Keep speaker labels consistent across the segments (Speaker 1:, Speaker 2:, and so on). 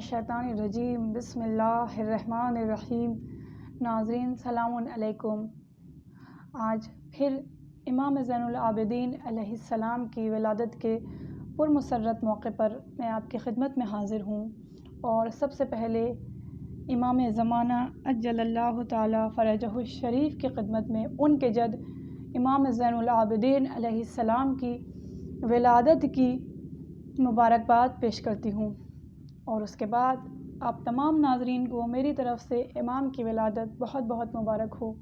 Speaker 1: الشیطان الرجیم بسم اللہ الرحمن الرحیم۔ ناظرین سلام علیکم۔ آج پھر امام زین العابدین علیہ السلام کی ولادت کے پرمسرت موقع پر میں آپ کی خدمت میں حاضر ہوں، اور سب سے پہلے امام زمانہ عجل اللہ تعالی فرجہ الشریف کی خدمت میں ان کے جد امام زین العابدین علیہ السلام کی ولادت کی مبارکباد پیش کرتی ہوں، اور اس کے بعد آپ تمام ناظرین کو میری طرف سے امام کی ولادت بہت بہت مبارک ہو۔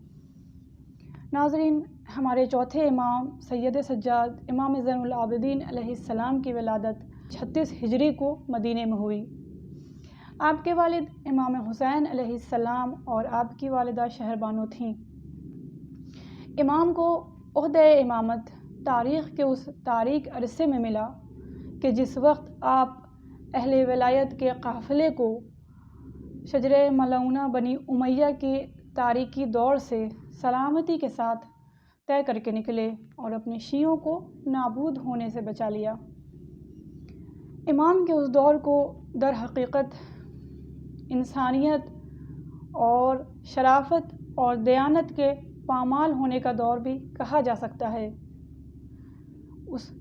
Speaker 1: ناظرین، ہمارے چوتھے امام سید سجاد امام زین العابدین علیہ السلام کی ولادت 36 ہجری کو مدینہ میں ہوئی۔ آپ کے والد امام حسین علیہ السلام اور آپ کی والدہ شہربانو تھیں۔ امام کو عہدہ امامت تاریخ کے اس تاریک عرصے میں ملا کہ جس وقت آپ اہل ولایت کے قافلے کو شجرہ ملعونہ بنی امیہ کے تاریکی دور سے سلامتی کے ساتھ طے کر کے نکلے اور اپنے شیعوں کو نابود ہونے سے بچا لیا۔ امام کے اس دور کو در حقیقت انسانیت اور شرافت اور دیانت کے پامال ہونے کا دور بھی کہا جا سکتا ہے۔ اس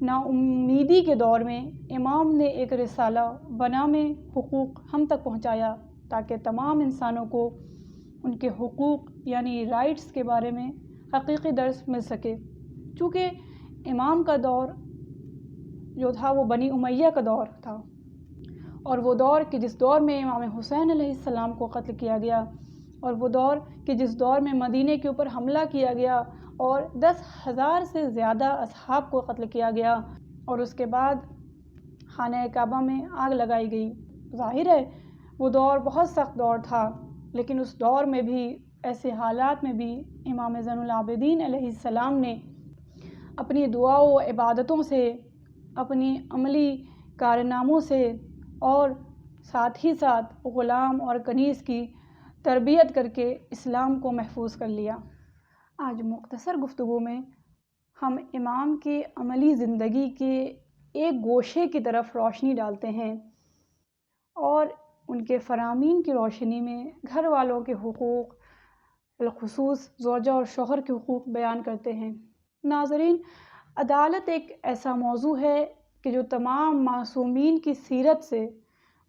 Speaker 1: نا امیدی کے دور میں امام نے ایک رسالہ بنام حقوق ہم تک پہنچایا تاکہ تمام انسانوں کو ان کے حقوق یعنی رائٹس کے بارے میں حقیقی درس مل سکے۔ چونکہ امام کا دور جو تھا وہ بنی امیہ کا دور تھا، اور وہ دور کہ جس دور میں امام حسین علیہ السلام کو قتل کیا گیا، اور وہ دور کہ جس دور میں مدینہ کے اوپر حملہ کیا گیا اور 10,000 سے زیادہ اصحاب کو قتل کیا گیا، اور اس کے بعد خانہ کعبہ میں آگ لگائی گئی۔ ظاہر ہے وہ دور بہت سخت دور تھا، لیکن اس دور میں بھی ایسے حالات میں بھی امام زین العابدین علیہ السلام نے اپنی دعا و عبادتوں سے، اپنی عملی کارناموں سے، اور ساتھ ہی ساتھ غلام اور کنیز کی تربیت کر کے اسلام کو محفوظ کر لیا۔ آج مختصر گفتگو میں ہم امام کی عملی زندگی کے ایک گوشے کی طرف روشنی ڈالتے ہیں، اور ان کے فرامین کی روشنی میں گھر والوں کے حقوق، بالخصوص زوجہ اور شوہر کے حقوق بیان کرتے ہیں۔ ناظرین، عدالت ایک ایسا موضوع ہے کہ جو تمام معصومین کی سیرت سے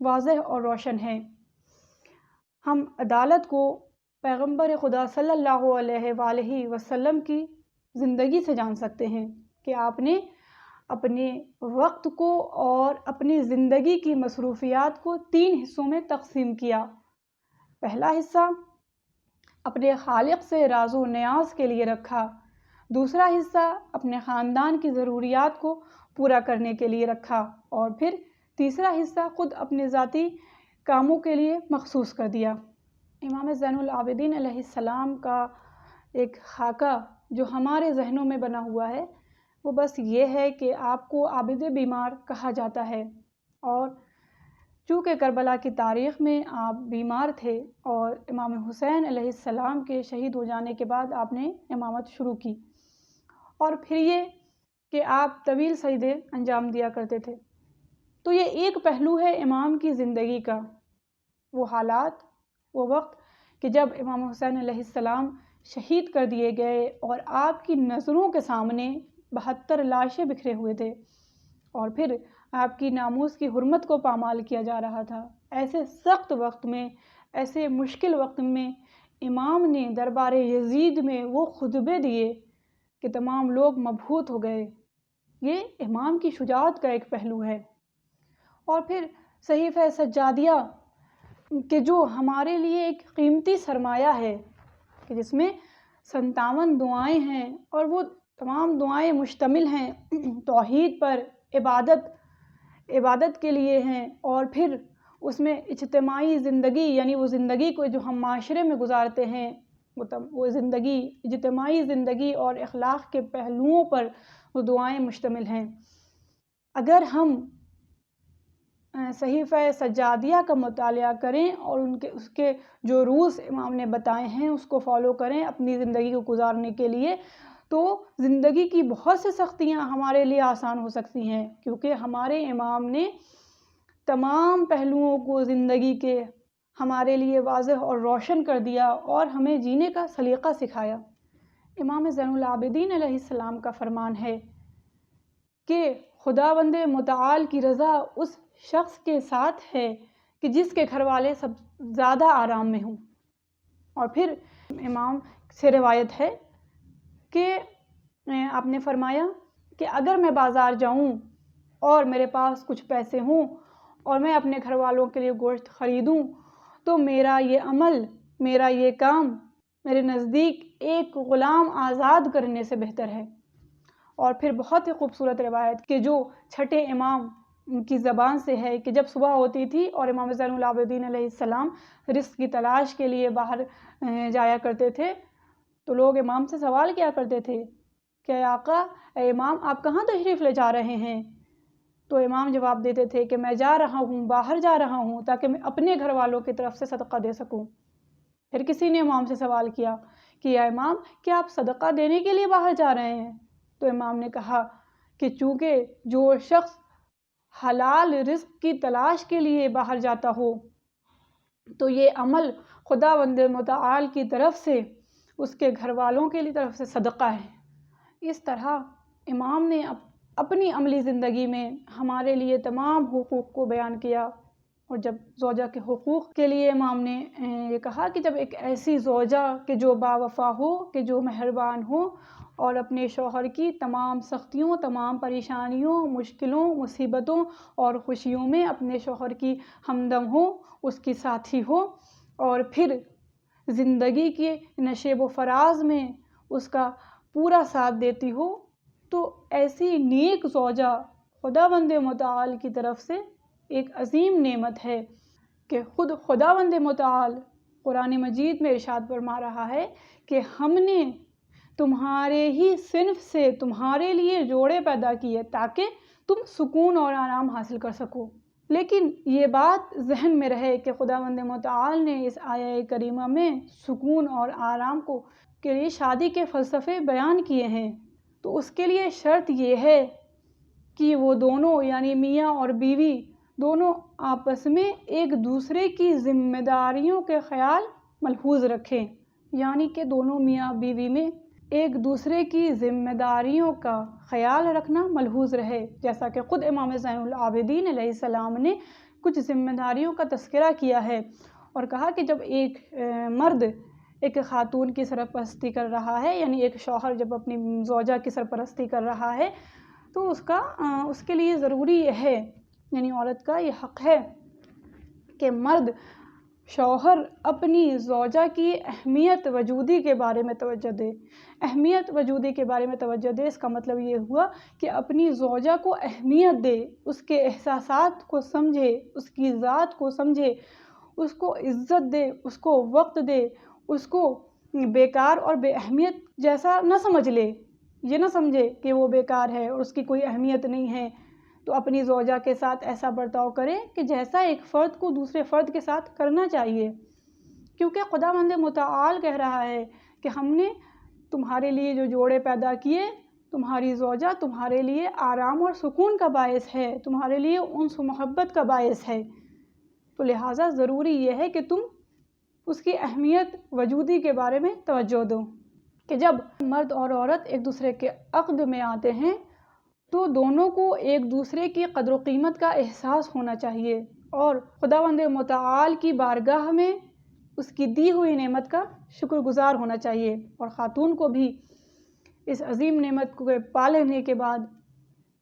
Speaker 1: واضح اور روشن ہے۔ ہم عدالت کو پیغمبر خدا صلی اللہ علیہ وآلہ وسلم کی زندگی سے جان سکتے ہیں کہ آپ نے اپنے وقت کو اور اپنی زندگی کی مصروفیات کو 3 حصوں میں تقسیم کیا۔ پہلا حصہ اپنے خالق سے راز و نیاز کے لیے رکھا، دوسرا حصہ اپنے خاندان کی ضروریات کو پورا کرنے کے لیے رکھا، اور پھر تیسرا حصہ خود اپنے ذاتی کاموں کے لیے مخصوص کر دیا۔ امام زین العابدین علیہ السلام کا ایک خاکہ جو ہمارے ذہنوں میں بنا ہوا ہے وہ بس یہ ہے کہ آپ کو عابد بیمار کہا جاتا ہے، اور چونکہ کربلا کی تاریخ میں آپ بیمار تھے اور امام حسین علیہ السلام کے شہید ہو جانے کے بعد آپ نے امامت شروع کی، اور پھر یہ کہ آپ طویل سجدے انجام دیا کرتے تھے۔ تو یہ ایک پہلو ہے امام کی زندگی کا، وہ حالات، وہ وقت کہ جب امام حسین علیہ السلام شہید کر دیے گئے اور آپ کی نظروں کے سامنے 72 لاشیں بکھرے ہوئے تھے، اور پھر آپ کی ناموس کی حرمت کو پامال کیا جا رہا تھا۔ ایسے سخت وقت میں، ایسے مشکل وقت میں امام نے دربار یزید میں وہ خطبے دیے کہ تمام لوگ مبہوت ہو گئے۔ یہ امام کی شجاعت کا ایک پہلو ہے۔ اور پھر صحیفہ سجادیہ کہ جو ہمارے لیے ایک قیمتی سرمایہ ہے، کہ جس میں 57 دعائیں ہیں، اور وہ تمام دعائیں مشتمل ہیں توحید پر، عبادت کے لیے ہیں، اور پھر اس میں اجتماعی زندگی یعنی وہ زندگی کو جو ہم معاشرے میں گزارتے ہیں وہ زندگی، اجتماعی زندگی اور اخلاق کے پہلوؤں پر وہ دعائیں مشتمل ہیں۔ اگر ہم صحیفہ سجادیہ کا مطالعہ کریں اور اس کے جو رولز امام نے بتائے ہیں اس کو فالو کریں اپنی زندگی کو گزارنے کے لیے، تو زندگی کی بہت سی سختیاں ہمارے لیے آسان ہو سکتی ہیں، کیونکہ ہمارے امام نے تمام پہلوؤں کو زندگی کے ہمارے لیے واضح اور روشن کر دیا اور ہمیں جینے کا سلیقہ سکھایا۔ امام زین العابدین علیہ السلام کا فرمان ہے کہ خداوند متعال کی رضا اس شخص کے ساتھ ہے کہ جس کے گھر والے سب زیادہ آرام میں ہوں۔ اور پھر امام سے روایت ہے کہ آپ نے فرمایا کہ اگر میں بازار جاؤں اور میرے پاس کچھ پیسے ہوں اور میں اپنے گھر والوں کے لیے گوشت خریدوں تو میرا یہ عمل، میرا یہ کام میرے نزدیک ایک غلام آزاد کرنے سے بہتر ہے۔ اور پھر بہت ہی خوبصورت روایت کہ جو چھٹے امام کی زبان سے ہے کہ جب صبح ہوتی تھی اور امام زین العابدین علیہ السلام رزق کی تلاش کے لیے باہر جایا کرتے تھے تو لوگ امام سے سوال کیا کرتے تھے کہ اے آقا، اے امام، آپ کہاں تشریف لے جا رہے ہیں؟ تو امام جواب دیتے تھے کہ میں جا رہا ہوں، باہر جا رہا ہوں تاکہ میں اپنے گھر والوں کی طرف سے صدقہ دے سکوں۔ پھر کسی نے امام سے سوال کیا کہ یا امام، کیا آپ صدقہ دینے کے لیے باہر جا رہے ہیں؟ تو امام نے کہا کہ چونکہ جو شخص حلال رزق کی تلاش کے لیے باہر جاتا ہو تو یہ عمل خداوند متعال کی طرف سے اس کے گھر والوں کے لیے طرف سے صدقہ ہے۔ اس طرح امام نے اپنی عملی زندگی میں ہمارے لیے تمام حقوق کو بیان کیا۔ اور جب زوجہ کے حقوق کے لیے امام نے یہ کہا کہ جب ایک ایسی زوجہ کہ جو باوفا ہو، کہ جو مہربان ہو اور اپنے شوہر کی تمام سختیوں، تمام پریشانیوں، مشکلوں، مصیبتوں اور خوشیوں میں اپنے شوہر کی ہمدم ہو، اس کی ساتھی ہو، اور پھر زندگی کے نشیب و فراز میں اس کا پورا ساتھ دیتی ہو، تو ایسی نیک زوجہ خداوند متعال کی طرف سے ایک عظیم نعمت ہے کہ خود خداوند متعال قرآن مجید میں ارشاد فرما رہا ہے کہ ہم نے تمہارے ہی صنف سے تمہارے لیے جوڑے پیدا کیے تاکہ تم سکون اور آرام حاصل کر سکو۔ لیکن یہ بات ذہن میں رہے کہ خداوند متعال نے اس آیہ کریمہ میں سکون اور آرام کے لیے شادی کے فلسفے بیان کیے ہیں، تو اس کے لیے شرط یہ ہے کہ وہ دونوں یعنی میاں اور بیوی دونوں آپس میں ایک دوسرے کی ذمہ داریوں کے خیال ملحوظ رکھیں، یعنی کہ دونوں میاں بیوی میں ایک دوسرے کی ذمہ داریوں کا خیال رکھنا ملحوظ رہے، جیسا کہ خود امام زین العابدین علیہ السلام نے کچھ ذمہ داریوں کا تذکرہ کیا ہے اور کہا کہ جب ایک مرد ایک خاتون کی سرپرستی کر رہا ہے، یعنی ایک شوہر جب اپنی زوجہ کی سرپرستی کر رہا ہے تو اس کے لیے ضروری یہ ہے، یعنی عورت کا یہ حق ہے کہ مرد شوہر اپنی زوجہ کی اہمیت وجودی کے بارے میں توجہ دے۔ اہمیت وجودی کے بارے میں توجہ دے، اس کا مطلب یہ ہوا کہ اپنی زوجہ کو اہمیت دے، اس کے احساسات کو سمجھے، اس کی ذات کو سمجھے، اس کو عزت دے، اس کو وقت دے، اس کو بیکار اور بے اہمیت جیسا نہ سمجھ لے، یہ نہ سمجھے کہ وہ بیکار ہے اور اس کی کوئی اہمیت نہیں ہے، تو اپنی زوجہ کے ساتھ ایسا برتاؤ کرے کہ جیسا ایک فرد کو دوسرے فرد کے ساتھ کرنا چاہیے، کیونکہ خداوند متعال کہہ رہا ہے کہ ہم نے تمہارے لیے جو جوڑے پیدا کیے، تمہاری زوجہ تمہارے لیے آرام اور سکون کا باعث ہے، تمہارے لیے انس و محبت کا باعث ہے، تو لہٰذا ضروری یہ ہے کہ تم اس کی اہمیت وجودی کے بارے میں توجہ دو کہ جب مرد اور عورت ایک دوسرے کے عقد میں آتے ہیں تو دونوں کو ایک دوسرے کی قدر و قیمت کا احساس ہونا چاہیے اور خداوند متعال کی بارگاہ میں اس کی دی ہوئی نعمت کا شکر گزار ہونا چاہیے، اور خاتون کو بھی اس عظیم نعمت کو پا لینے کے بعد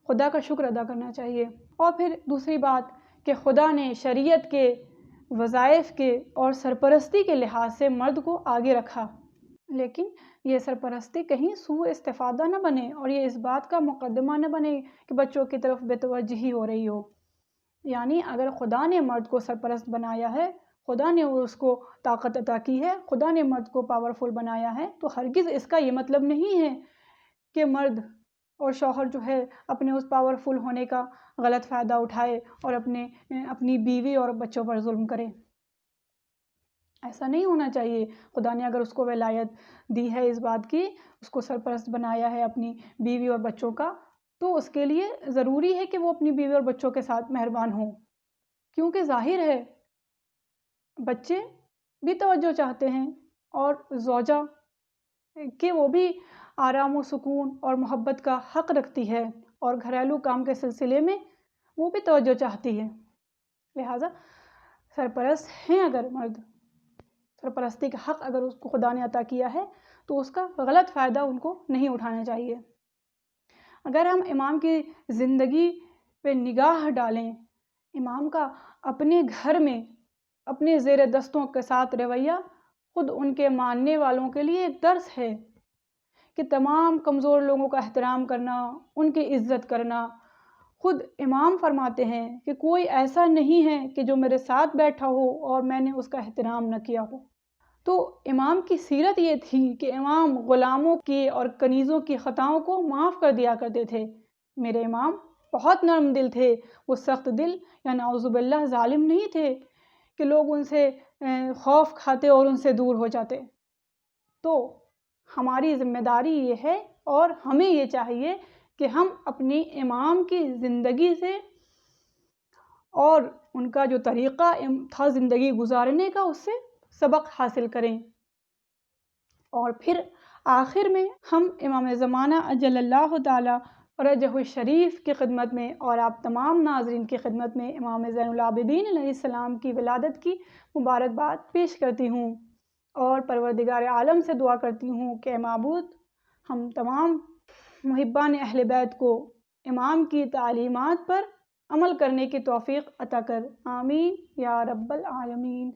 Speaker 1: خدا کا شکر ادا کرنا چاہیے۔ اور پھر دوسری بات کہ خدا نے شریعت کے وظائف کے اور سرپرستی کے لحاظ سے مرد کو آگے رکھا، لیکن یہ سرپرستی کہیں سوء استفادہ نہ بنے اور یہ اس بات کا مقدمہ نہ بنے کہ بچوں کی طرف بے توجہی ہو رہی ہو۔ یعنی اگر خدا نے مرد کو سرپرست بنایا ہے، خدا نے اس کو طاقت عطا کی ہے، خدا نے مرد کو پاورفل بنایا ہے، تو ہرگز اس کا یہ مطلب نہیں ہے کہ مرد اور شوہر جو ہے اپنے اس پاورفل ہونے کا غلط فائدہ اٹھائے اور اپنی بیوی اور بچوں پر ظلم کرے۔ ایسا نہیں ہونا چاہیے۔ خدا نے اگر اس کو ولایت دی ہے اس بات کی، اس کو سرپرست بنایا ہے اپنی بیوی اور بچوں کا، تو اس کے لیے ضروری ہے کہ وہ اپنی بیوی اور بچوں کے ساتھ مہربان ہوں، کیونکہ ظاہر ہے بچے بھی توجہ چاہتے ہیں اور زوجہ کہ وہ بھی آرام و سکون اور محبت کا حق رکھتی ہے اور گھریلو کام کے سلسلے میں وہ بھی توجہ چاہتی ہے۔ لہٰذا سرپرست ہیں اگر مرد، سرپرستی کا حق اگر اس کو خدا نے عطا کیا ہے تو اس کا غلط فائدہ ان کو نہیں اٹھانا چاہیے۔ اگر ہم امام کی زندگی پہ نگاہ ڈالیں، امام کا اپنے گھر میں اپنے زیر دستوں کے ساتھ رویہ خود ان کے ماننے والوں کے لیے ایک درس ہے کہ تمام کمزور لوگوں کا احترام کرنا، ان کی عزت کرنا۔ خود امام فرماتے ہیں کہ کوئی ایسا نہیں ہے کہ جو میرے ساتھ بیٹھا ہو اور میں نے اس کا احترام نہ کیا ہو۔ تو امام کی سیرت یہ تھی کہ امام غلاموں کی اور کنیزوں کی خطاؤں کو معاف کر دیا کرتے تھے۔ میرے امام بہت نرم دل تھے، وہ سخت دل یا نعوذ باللہ ظالم نہیں تھے کہ لوگ ان سے خوف کھاتے اور ان سے دور ہو جاتے۔ تو ہماری ذمہ داری یہ ہے اور ہمیں یہ چاہیے کہ ہم اپنی امام کی زندگی سے اور ان کا جو طریقہ تھا زندگی گزارنے کا اس سے سبق حاصل کریں، اور پھر آخر میں ہم امام زمانہ اجل اللہ تعالی فرجہ الشریف کی خدمت میں اور آپ تمام ناظرین کی خدمت میں امام زین العابدین علیہ السلام کی ولادت کی مبارکباد پیش کرتی ہوں اور پروردگار عالم سے دعا کرتی ہوں کہ اے معبود ہم تمام محبان اہل بیت کو امام کی تعلیمات پر عمل کرنے کی توفیق عطا کر، آمین یا رب العالمین۔